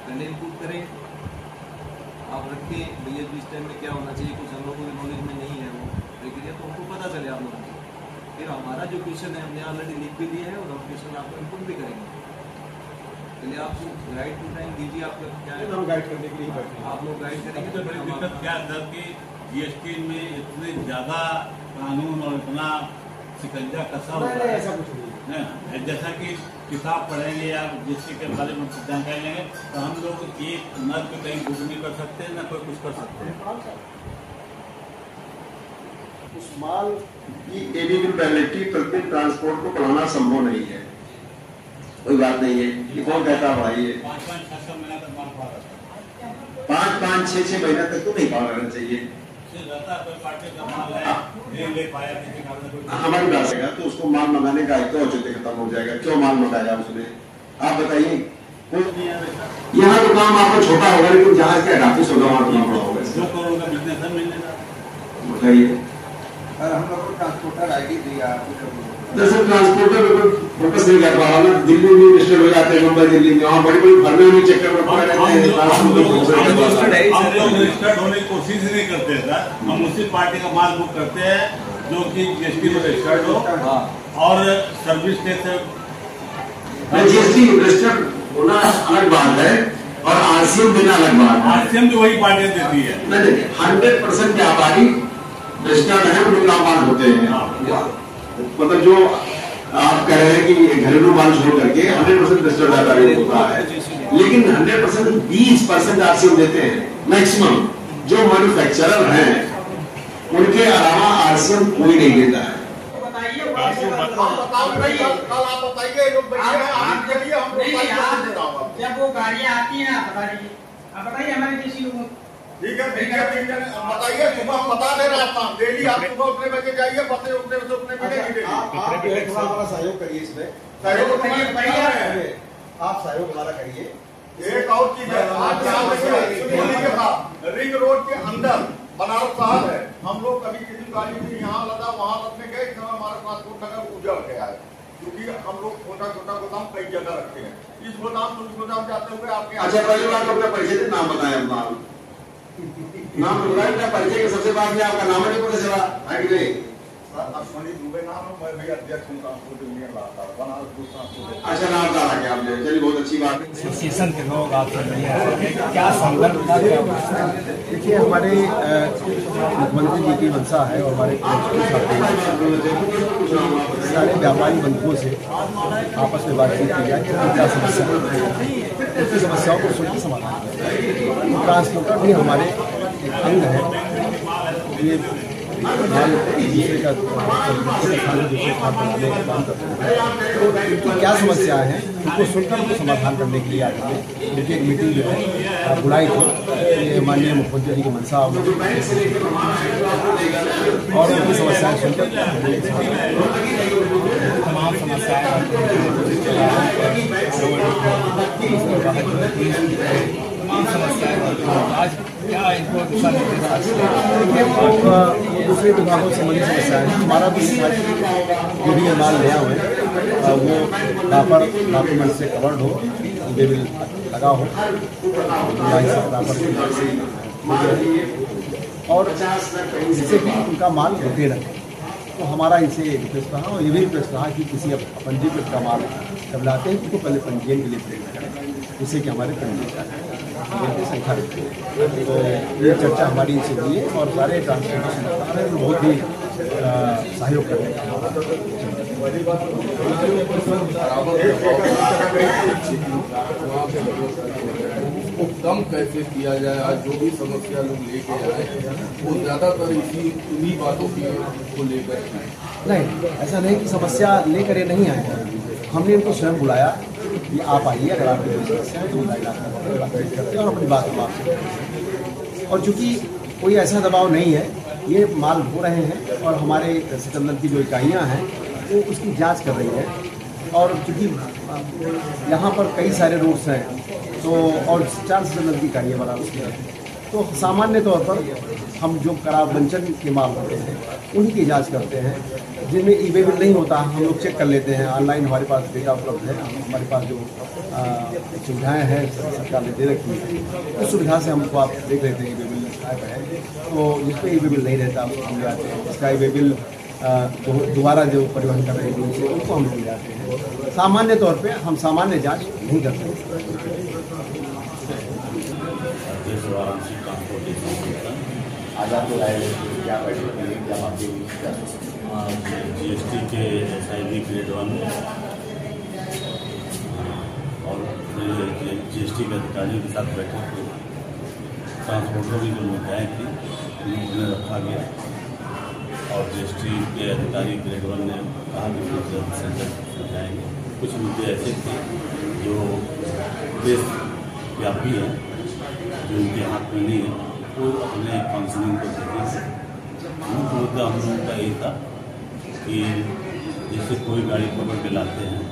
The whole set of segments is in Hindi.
पहले इनपुट करें, आप रखें भैया इस टाइम में क्या होना चाहिए, कुछ हम लोगों के नॉलेज में नहीं है वो प्रक्रिया, तो हमको पता चले आप लोगों को। फिर हमारा जो क्वेश्चन है हमने ऑलरेडी लिख भी दिया है और हम क्वेश्चन आपको इनपुट भी करेंगे। पहले आप गाइड टू टाइम दीजिए, आपका क्या है, हम गाइड करने के लिए बैठे हैं। आप लोग गाइड करेंगे। सबसे बड़ी दिक्कत क्या है कि जीएसटी में इतने ज़्यादा कानून और इतना शिकंजा कसा हुआ है, ऐसा कुछ नहीं है। जैसा कि किताब पढ़ेंगे या जीएसटी के बारे में जानकारी लेंगे तो हम लोग एक नर पे कहीं बुक नहीं कर सकते, ना कोई कुछ कर सकते हैं। उस माल की एलिजिबिलिटी प्रतिदिन ट्रांसपोर्ट को बढ़ाना संभव नहीं है, कोई बात नहीं है। ये कौन कहता है भाई, ये 5-6 महीना तक माल पड़ा रहता है। 5-5, 6-6 महीना तक तो नहीं पड़ा रहना चाहिए। हमारी बात है तो उसको माल मंगाने का तो औचित्य खत्म हो जाएगा। क्यों माल मंगाया उसने, आप बताइए। यहाँ तो काम आपका छोटा होगा, लेकिन जहाज का ऑफिस होगा वहाँ काम बड़ा होगा। 2 करोड़ का बिजनेस है महीने का। बताइए, हम लोग को ट्रांसपोर्टर आईडी दिया, दरअसल ट्रांसपोर्टर फोकस नहीं कर रहा है। दिल्ली में रजिस्टर्ड हो जाते हैं, मुंबई दिल्ली में, वहाँ बड़ी बड़ी फर्में में चक्कर में पड़े रहते हैं। हम लोग रजिस्टर्ड होने की कोशिश ही नहीं करते सर। हम उसी पार्टी का माल बुक करते हैं जो कि जीएसटी में रजिस्टर्ड हो और सर्विस टैक्स। जीएसटी रजिस्टर्ड होना अलग बात है और आरसीएम देना अलग बात है। आरसीएम भी वही पार्टी देती है। नहीं, 100% व्यापारी रजिस्टर्ड है, उनके नाम माल होते हैं। मतलब जो आप कह रहे हैं कि घरेलू माल छोड़ करके 100% रजिस्टर्ड व्यापारी होता है, लेकिन 100% 20% आरसीएम देते हैं मैक्सिमम। जो मैन्युफैक्चरर हैं उनके अलावा आरसीएम कोई नहीं देता है। जब वो गाड़ियाँ आती है ना, आप बताइए हमारे जैसी लोगों। ठीक है, बताइए। सुबह हम बता दे रहा था, डेली आप सुबह उतने बजे जाइए, बसें उतने बजे उतने मिलेगी। आप हमारा सहयोग करिए, इसमें सहयोग करिए, आप सहयोग हमारा करिए। एक और चीज है, आज रिंग रोड के अंदर बनारस शहर है। हम लोग कभी किसी गाड़ी में यहाँ लगा वहाँ लगने गए, इस समय हमारा ट्रांसपोर्ट नगर उजड़ गया है, क्योंकि हम लोग छोटा छोटा गोदाम कई जगह रखते हैं। इस गोदाम से उस गोदाम जाते हुए आपके अच्छा, पहली बार अपना परिचय से नाम बताएं। अपना नाम बताइए, परिचय के सबसे बाद में आपका नाम नहीं पता चला है। अश्वनी दुबे नाम है, मैं भी अध्यक्ष हूँ ट्रांसपोर्ट यूनियन बनारस दूर ट्रांसपोर्ट। अच्छा, नाम डाला क्या आपने? चलिए, बहुत अच्छी बात है। एसोसिएशन के लोग आपसे क्या संदर्भ था? देखिए, हमारे मुख्यमंत्री जी की मंशा है और हमारे सारे व्यापारी बंधुओं से आपस में बातचीत की जाए कि क्या समस्या है, उनकी समस्याओं को सुनकर समाधान। ट्रांसपोर्टर भी हमारे एक अंग है। ये माल दूसरे का दूसरे स्थान पर लाने का काम करते हैं, तो उनकी क्या समस्याएं हैं उनको सुनकर उनको समाधान करने के लिए आज हमने उनकी एक मीटिंग जो है बुलाई थी। ये माननीय मुख्यमंत्री जी की मंशा और उनकी समस्याएं सुनकर तमाम समस्याएं आज क्या इनको दिशा निर्देश? दूसरे विभागों से संबंधित समस्याएं हैं। हमारा भी जो भी माल नया हुए वो प्रॉपर डॉक्यूमेंट से कवर्ड हो, लेवल लगा हो, और जिससे कि उनका माल रुके रहे। तो हमारा इनसे रिक्वेस्ट रहा और ये भी रिक्वेस्ट रहा कि किसी पंजीकृत का माल जब लाते हैं तो पहले पंजीयन के लिए प्रेरित करें, जिससे कि हमारे पंजीयन की संख्या रहती है। तो ये चर्चा हमारी इनसे हुई है और सारे ट्रांसपोर्टेशन बहुत ही सहयोग करने का वो कम कैसे किया जाए। आज जो भी समस्या लोग लेके आए वो ज्यादातर इन्हीं बातों को लेकर। नहीं, ऐसा नहीं कि समस्या लेकर ये नहीं आए, हमने इनको स्वयं बुलाया कि आप आइए, अगर आपकी कोई समस्या है तो बातचीत करते हैं और अपनी बात मानते। और चूँकि कोई ऐसा दबाव नहीं है, ये माल हो रहे हैं और हमारे सिकंदर की जो इकाइयाँ हैं वो उसकी जांच कर रही है। और चूँकि यहाँ पर कई सारे रूट्स हैं तो और 4 सिकंदर की इकाइयाँ बना उसकी, तो सामान्य तौर पर हम जो करार वंचन के माल होते हैं उन्हीं की जांच करते हैं। जिनमें ई वे बिल नहीं होता हम लोग चेक कर लेते हैं, ऑनलाइन हमारे पास डेटा उपलब्ध है, हमारे पास जो सुविधाएँ हैं सरकार ने दे रखी है, उस सुविधा से हमको आप देख लेते हैं ई वे बिल ऐप है। तो जिस पर ई वे बिल नहीं रहता हम ले आते हैं, जिसका ई वे बिल दोबारा जो परिवहन कर रहे हैं उनको हम ले आते हैं। सामान्य तौर पे हम सामान्य जांच नहीं करते हैं। आज आपको राय क्या बैठक में क्या बातें GST के SIB ग्रेड 1 और GST के अधिकारियों के साथ बैठक हुई। ट्रांसपोर्टर की जो मुद्दाएँ थी उन्हें रखा गया और GST के अधिकारी ग्रेड 1 ने कहा कि वो जल्द से जल्द समझाएंगे। कुछ मुद्दे ऐसे थे जो देशव्यापी हैं, जो उनके हाथ में नहीं है, वो अपने काउंसिलिंग को देखेंगे। मुख्य मुद्दा हम लोगों का यही था कि जैसे कोई गाड़ी पकड़ के लाते हैं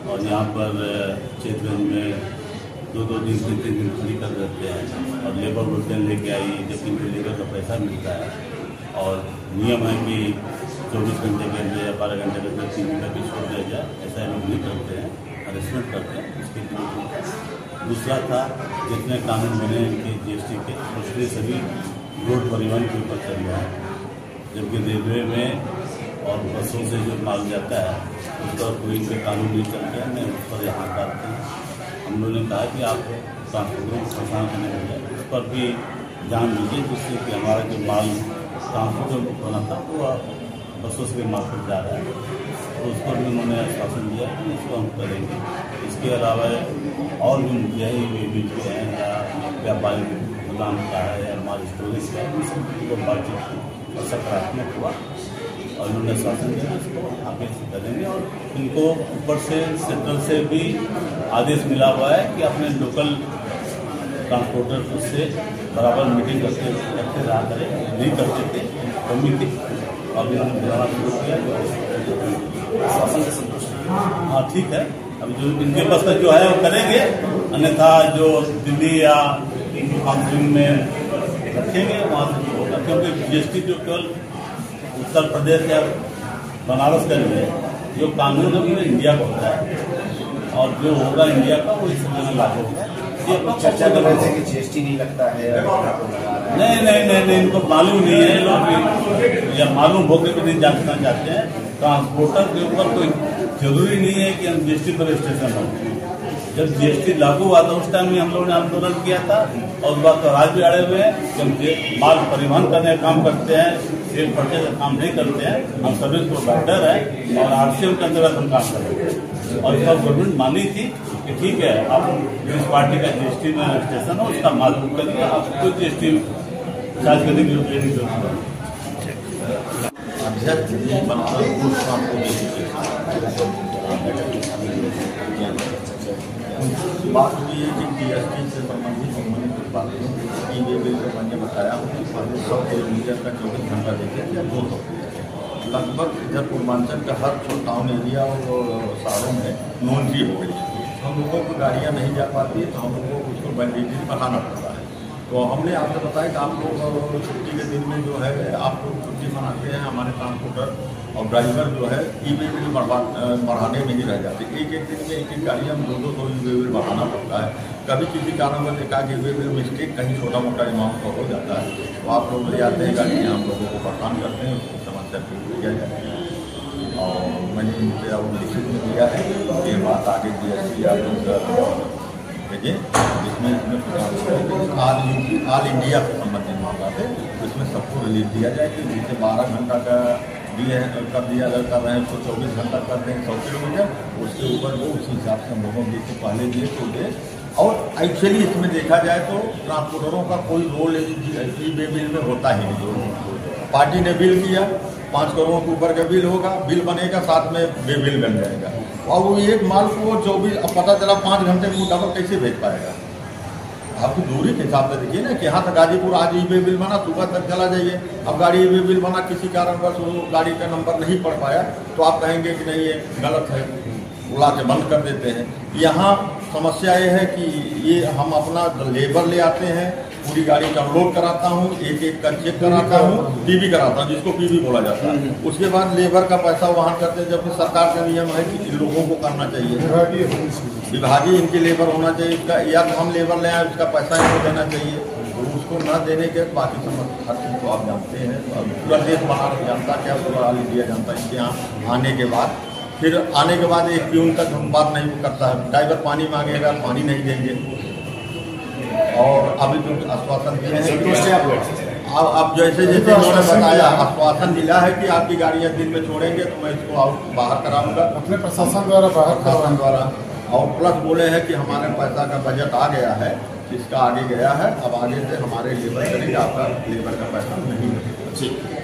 और यहाँ पर चेतगंज में 2-2 दिन 3-3 दिन खड़ी कर देते हैं और लेबर बोलते हैं लेके आई, जबकि इनको लेबर का पैसा मिलता है और नियम है कि 24 घंटे के अंदर या 12 घंटे के अंदर 3 घंटे की छोड़ दिया जाए, ऐसा लोग नहीं करते हैं, हरेसमेंट करते हैं। उसके लिए दूसरा था जितने कानून बने इनके GST के उसके सभी रोड परिवहन के ऊपर चल रहा है, जबकि रेलवे में और बसों से जो माल जाता है उस पर कोई इनके कानून नहीं चलते हैं, उस पर यहाँ काटते हैं। हम लोगों ने कहा कि आप ट्रांसपोर्टरों को परेशान करने लगे उस पर भी ध्यान दीजिए, जिससे कि हमारा जो माल ट्रांसपोर्ट होना था वो बसों से मार्केट जा रहा है, तो उस पर भी उन्होंने आश्वासन दिया कि इसको हम करेंगे। इसके अलावा और भी मुद्दे हैं या व्यापारी गोदाम का है या माल स्टोरेज का है, उनको बातचीत और सकारात्मक हुआ और उन्होंने आश्वासन दिया इसको आगे से करेंगे। और इनको ऊपर से सेंट्रल से भी आदेश मिला हुआ है कि अपने लोकल ट्रांसपोर्टर से बराबर मीटिंग करते रहा करें, नहीं करते थे कमी थी और इन्होंने बुलाना शुरू किया। शासन से संतुष्ट? हाँ ठीक है, अब जो इनके पास जो है वो करेंगे, अन्यथा जो दिल्ली या काउंसिलिंग में रखेंगे वहाँ से होगा, क्योंकि GST जो केवल उत्तर प्रदेश या बनारस का नहीं है, जो कानून है वो इंडिया का होता है और जो होगा इंडिया का वो इस समय लागू होगा। चर्चा कर रहे थे कि GST नहीं लगता है, नहीं, इनको मालूम नहीं है लोग, या मालूम होकर भी नहीं जानना चाहते हैं। ट्रांसपोर्टर के ऊपर कोई जरूरी नहीं है कि हम GST पर रजिस्ट्रेशन हो। जब GST लागू हुआ था उस टाइम में हम लोगों ने आंदोलन किया था और उस बात तो आज भी अड़े हुए हैं कि हम माल परिवहन करने का काम करते हैं, सेल परचेज का काम नहीं करते हैं, हम सर्विस प्रोवाइडर हैं और RCM के अंतर्गत हम काम करते हैं। और इसका गवर्नमेंट मानी थी कि ठीक है आप जिस पार्टी का GST में रजिस्ट्रेशन हो उसका माल बुक करिए, आपको GST चार्ज करने की जरूरत है। अध्यक्ष जी बात हुई है कि GST से संबंधित बातें ई वे बिल को मैंने बताया 100 किलोमीटर का 24 घंटा देखे या 200 लगभग इधर पूर्वांचल का हर टाउन एरिया और शहरों में नॉन फ्री हो गई है। हम लोगों को गाड़ियाँ नहीं जा पाती है तो हम लोगों को उसको वैलिडिटी बढ़ाना पड़ता है। तो हमने आपसे बताया कि आप लोग छुट्टी के दिन में जो है आप लोग छुट्टी मनाते हैं, हमारे ट्रांसपोर्टर और ड्राइवर जो है ई वे बिल बढ़ाने में ही रह जाते हैं। एक दिन में एक गाड़ियाँ में 200 ई वे बिल बढ़ाना पड़ता है। कभी किसी कारण में देखा कि ई वे बिल मिस्टेक कहीं छोटा मोटा अमाउंट का हो जाता है तो आप लोग ले आते हैं गाड़ियाँ, हम लोगों को परेशान करते हैं, उसकी समस्या ठीक किया जाती है। और मैंने इनसे अब लिखित में दिया है ये बात आगे GST आप लोग भेजें, जिसमें ऑल इंडिया से संबंधित मामला है, इसमें सबको रिलीज दिया जाए कि जिसे 12 घंटा का दिए कर दिया कर रहे हैं उसको 24 घंटा कर दें 100 किलोमीटर, उसके ऊपर वो उसी हिसाब से हम लोगों को जिससे पहले दिए तो दे। और एक्चुअली इसमें देखा जाए तो ट्रांसपोर्टरों का कोई रोल ई वे बिल में होता ही नहीं। पार्टी ने बिल किया 5 करोड़ के ऊपर का बिल होगा, बिल बनेगा साथ में वे बिल बन जाएगा और वो एक माल को वो 24 अब पता चला 5 घंटे में वो डबल कैसे भेज पाएगा। आपकी दूरी के हिसाब से देखिए ना कि यहाँ तक गाजीपुर आज ई वे बिल बना, सुबह तक चला जाइए। अब गाड़ी ई वे बिल बना, किसी कारणवश वो गाड़ी का नंबर नहीं पढ़ पाया तो आप कहेंगे कि नहीं ये गलत है, बुला के बंद कर देते हैं। यहाँ समस्या ये है कि ये हम अपना लेबर ले आते हैं, पूरी गाड़ी का अनलोड कराता हूँ, एक एक का चेक कराता हूँ, पीबी कराता हूँ, जिसको पीबी बोला जाता है। उसके बाद लेबर का पैसा वहन करते हैं, जबकि सरकार का नियम है कि इन लोगों को करना चाहिए, विभागीय इनकी लेबर होना चाहिए। इसका या तो हम लेबर ले आए, उसका पैसा इनको देना चाहिए, तो उसको न देने के बाकी हर चीज़ को आप जानते हैं। पूरा देश बनारस जानता क्या पूरा दिया जानता है। इनके यहाँ आने के बाद फिर आने के बाद एक प्यून तक हम बात नहीं करता है, ड्राइवर पानी मांगेगा, पानी नहीं देंगे। और अभी जो आश्वासन दिए हैं, अब जैसे जैसे उन्होंने बताया, आश्वासन मिला है कि आपकी गाड़ियाँ दिन में छोड़ेंगे तो मैं इसको बाहर कराऊंगा अपने प्रशासन द्वारा बाहर प्रशासन द्वारा। और प्लस बोले हैं कि हमारे पैसा का बजट आ गया है, इसका आगे गया है, अब आगे से हमारे लेबर करेंगे, आपका लेबर का पैसा नहीं मिलेगा।